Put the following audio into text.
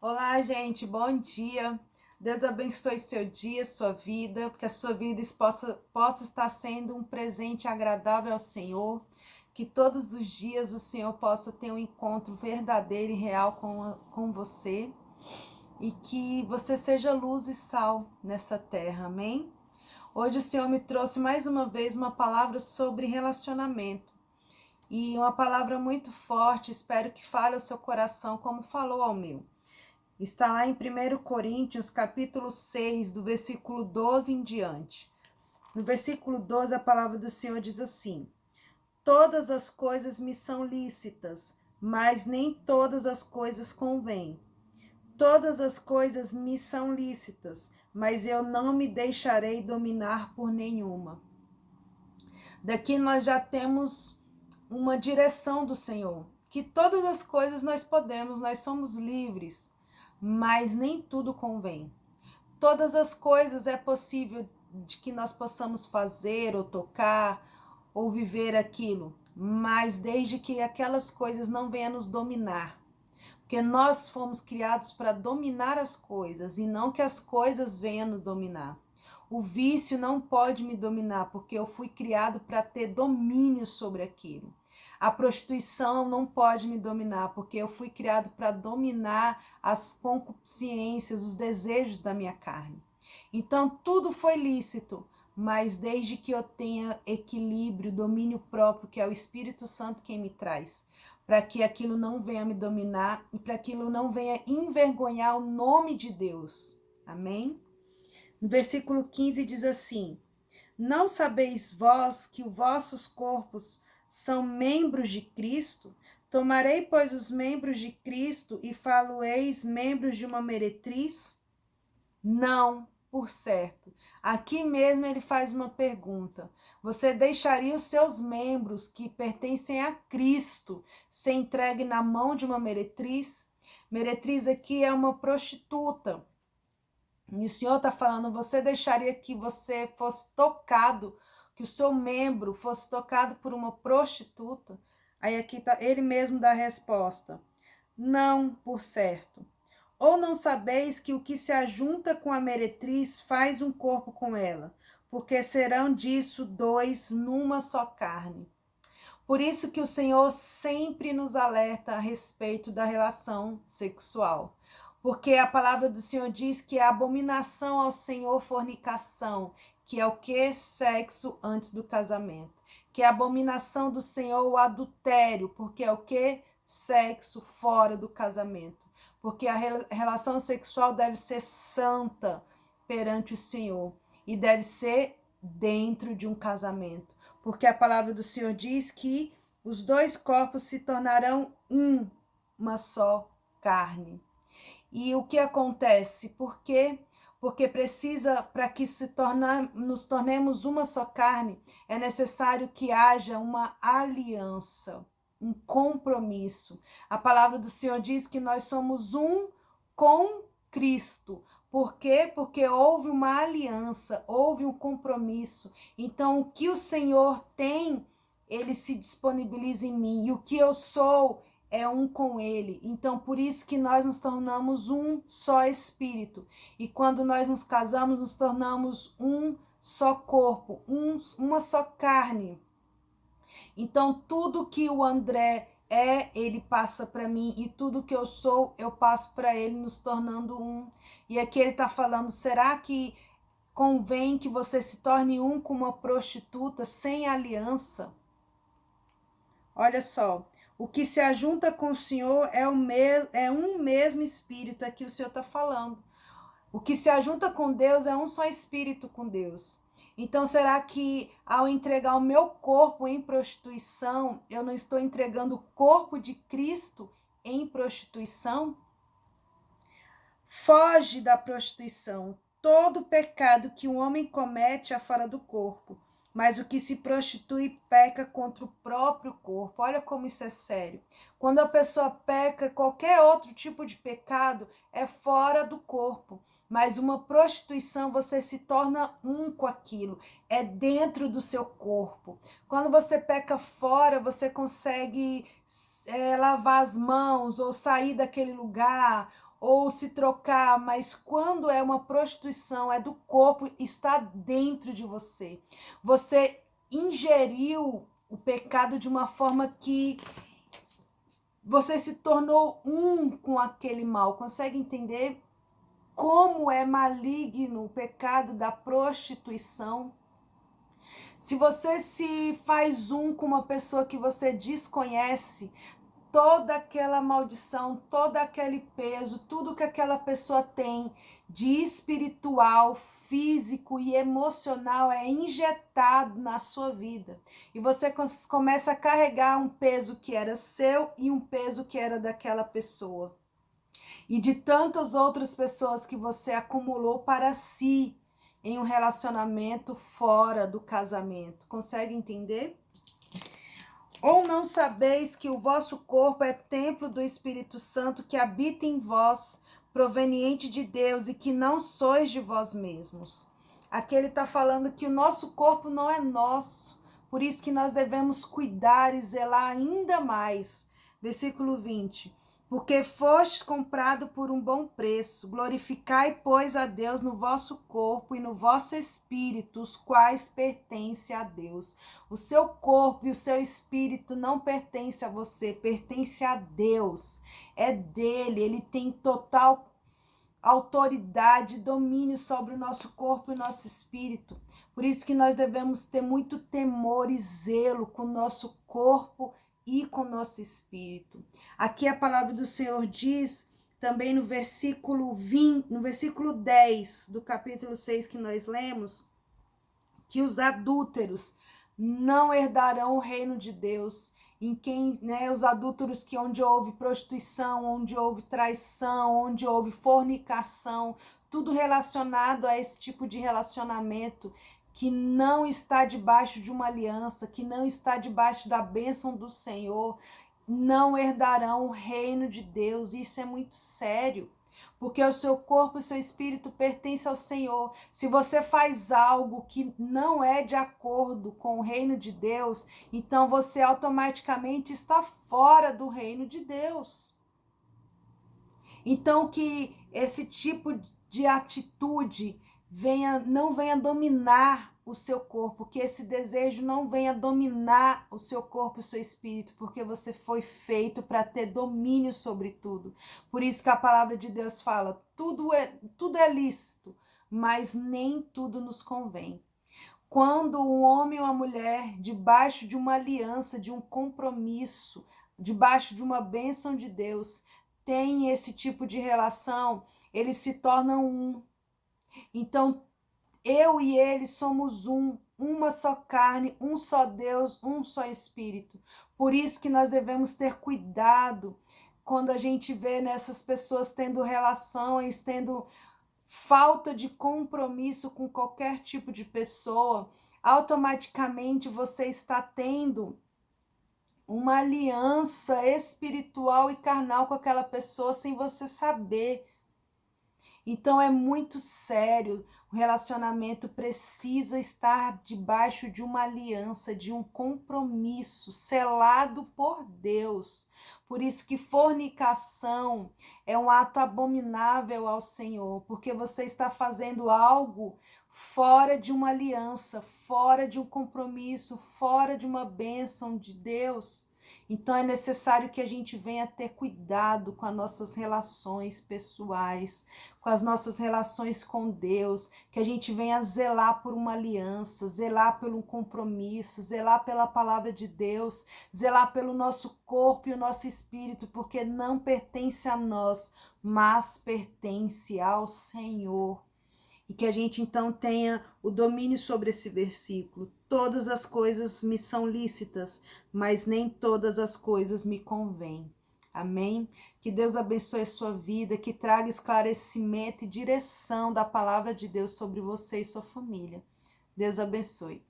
Olá, gente, bom dia. Deus abençoe seu dia, sua vida, que a sua vida possa estar sendo um presente agradável ao Senhor, que todos os dias o Senhor possa ter um encontro verdadeiro e real com você e que você seja luz e sal nessa terra, amém? Hoje o Senhor me trouxe mais uma vez uma palavra sobre relacionamento e uma palavra muito forte, espero que fale ao seu coração como falou ao meu. Está lá em 1 Coríntios, capítulo 6, do versículo 12 em diante. No versículo 12, a palavra do Senhor diz assim: Todas as coisas me são lícitas, mas nem todas as coisas convêm. Todas as coisas me são lícitas, mas eu não me deixarei dominar por nenhuma. Daqui nós já temos uma direção do Senhor, que todas as coisas nós podemos, nós somos livres, mas nem tudo convém. Todas as coisas é possível de que nós possamos fazer ou tocar ou viver aquilo, mas desde que aquelas coisas não venham nos dominar. Porque nós fomos criados para dominar as coisas e não que as coisas venham nos dominar. O vício não pode me dominar, porque eu fui criado para ter domínio sobre aquilo. A prostituição não pode me dominar, porque eu fui criado para dominar as concupiscências, os desejos da minha carne. Então, tudo foi lícito, mas desde que eu tenha equilíbrio, domínio próprio, que é o Espírito Santo quem me traz, para que aquilo não venha me dominar e para que aquilo não venha envergonhar o nome de Deus. Amém? No versículo 15 diz assim: Não sabeis vós que os vossos corpos são membros de Cristo? Tomarei, pois, os membros de Cristo e falo-eis membros de uma meretriz? Não, por certo. Aqui mesmo ele faz uma pergunta. Você deixaria os seus membros que pertencem a Cristo ser entregue na mão de uma meretriz? Meretriz aqui é uma prostituta. E o Senhor está falando, você deixaria que você fosse tocado, que o seu membro fosse tocado por uma prostituta? Aí aqui tá, ele mesmo dá a resposta. Não, por certo. Ou não sabeis que o que se ajunta com a meretriz faz um corpo com ela, porque serão disso dois numa só carne. Por isso que o Senhor sempre nos alerta a respeito da relação sexual. Porque a palavra do Senhor diz que é abominação ao Senhor fornicação, que é o que? Sexo antes do casamento. Que é abominação do Senhor o adultério, porque é o que? Sexo fora do casamento. Porque a relação sexual deve ser santa perante o Senhor e deve ser dentro de um casamento. Porque a palavra do Senhor diz que os dois corpos se tornarão uma só carne. E o que acontece? Por quê? Porque precisa, para que nos tornemos uma só carne, é necessário que haja uma aliança, um compromisso. A palavra do Senhor diz que nós somos um com Cristo. Por quê? Porque houve uma aliança, houve um compromisso. Então, o que o Senhor tem, ele se disponibiliza em mim. E o que eu sou, é um com ele. Então, por isso que nós nos tornamos um só espírito. E quando nós nos casamos, nos tornamos um só corpo, uma só carne. Então, tudo que o André é, ele passa para mim, e tudo que eu sou, eu passo para ele, nos tornando um. E aqui ele está falando, será que convém que você se torne um com uma prostituta sem aliança? Olha só, o que se ajunta com o Senhor é um mesmo espírito, é que o Senhor está falando. O que se ajunta com Deus é um só espírito com Deus. Então, será que ao entregar o meu corpo em prostituição, eu não estou entregando o corpo de Cristo em prostituição? Foge da prostituição. Todo pecado que o homem comete é fora do corpo, mas o que se prostitui peca contra o próprio corpo. Olha como isso é sério. Quando a pessoa peca, qualquer outro tipo de pecado é fora do corpo, mas uma prostituição você se torna um com aquilo, é dentro do seu corpo. Quando você peca fora, você consegue lavar as mãos ou sair daquele lugar, ou se trocar, mas quando é uma prostituição, é do corpo, está dentro de você. Você ingeriu o pecado de uma forma que você se tornou um com aquele mal. Consegue entender como é maligno o pecado da prostituição? Se você se faz um com uma pessoa que você desconhece, toda aquela maldição, todo aquele peso, tudo que aquela pessoa tem de espiritual, físico e emocional é injetado na sua vida. E você começa a carregar um peso que era seu e um peso que era daquela pessoa. E de tantas outras pessoas que você acumulou para si em um relacionamento fora do casamento. Consegue entender? Ou não sabeis que o vosso corpo é templo do Espírito Santo que habita em vós, proveniente de Deus, e que não sois de vós mesmos? Aqui ele está falando que o nosso corpo não é nosso, por isso que nós devemos cuidar e zelar ainda mais. Versículo 20. Porque fostes comprado por um bom preço, glorificai, pois, a Deus no vosso corpo e no vosso espírito, os quais pertencem a Deus. O seu corpo e o seu espírito não pertencem a você, pertence a Deus. É dele, ele tem total autoridade, domínio sobre o nosso corpo e o nosso espírito. Por isso que nós devemos ter muito temor e zelo com o nosso corpo e com o nosso espírito. Aqui a palavra do Senhor diz também no versículo 20, no versículo 10 do capítulo 6 que nós lemos, que os adúlteros não herdarão o reino de Deus. Em quem, né, os adúlteros, que onde houve prostituição, onde houve traição, onde houve fornicação, tudo relacionado a esse tipo de relacionamento que não está debaixo de uma aliança, que não está debaixo da bênção do Senhor, não herdarão o reino de Deus. Isso é muito sério, porque o seu corpo e o seu espírito pertencem ao Senhor. Se você faz algo que não é de acordo com o reino de Deus, então você automaticamente está fora do reino de Deus. Então que esse tipo de atitude não venha dominar o seu corpo, que esse desejo não venha dominar o seu corpo e o seu espírito, porque você foi feito para ter domínio sobre tudo. Por isso que a palavra de Deus fala, tudo é lícito, mas nem tudo nos convém. Quando um homem ou uma mulher, debaixo de uma aliança, de um compromisso, debaixo de uma bênção de Deus, tem esse tipo de relação, eles se tornam um. Então, eu e ele somos um, uma só carne, um só Deus, um só Espírito. Por isso que nós devemos ter cuidado quando a gente vê nessas pessoas tendo relações, tendo falta de compromisso com qualquer tipo de pessoa. Automaticamente você está tendo uma aliança espiritual e carnal com aquela pessoa sem você saber. Então é muito sério, o relacionamento precisa estar debaixo de uma aliança, de um compromisso selado por Deus. Por isso que fornicação é um ato abominável ao Senhor, porque você está fazendo algo fora de uma aliança, fora de um compromisso, fora de uma bênção de Deus. Então é necessário que a gente venha ter cuidado com as nossas relações pessoais, com as nossas relações com Deus, que a gente venha zelar por uma aliança, zelar pelo compromisso, zelar pela palavra de Deus, zelar pelo nosso corpo e o nosso espírito, porque não pertence a nós, mas pertence ao Senhor. E que a gente então tenha o domínio sobre esse versículo. Todas as coisas me são lícitas, mas nem todas as coisas me convêm. Amém? Que Deus abençoe a sua vida, que traga esclarecimento e direção da palavra de Deus sobre você e sua família. Deus abençoe.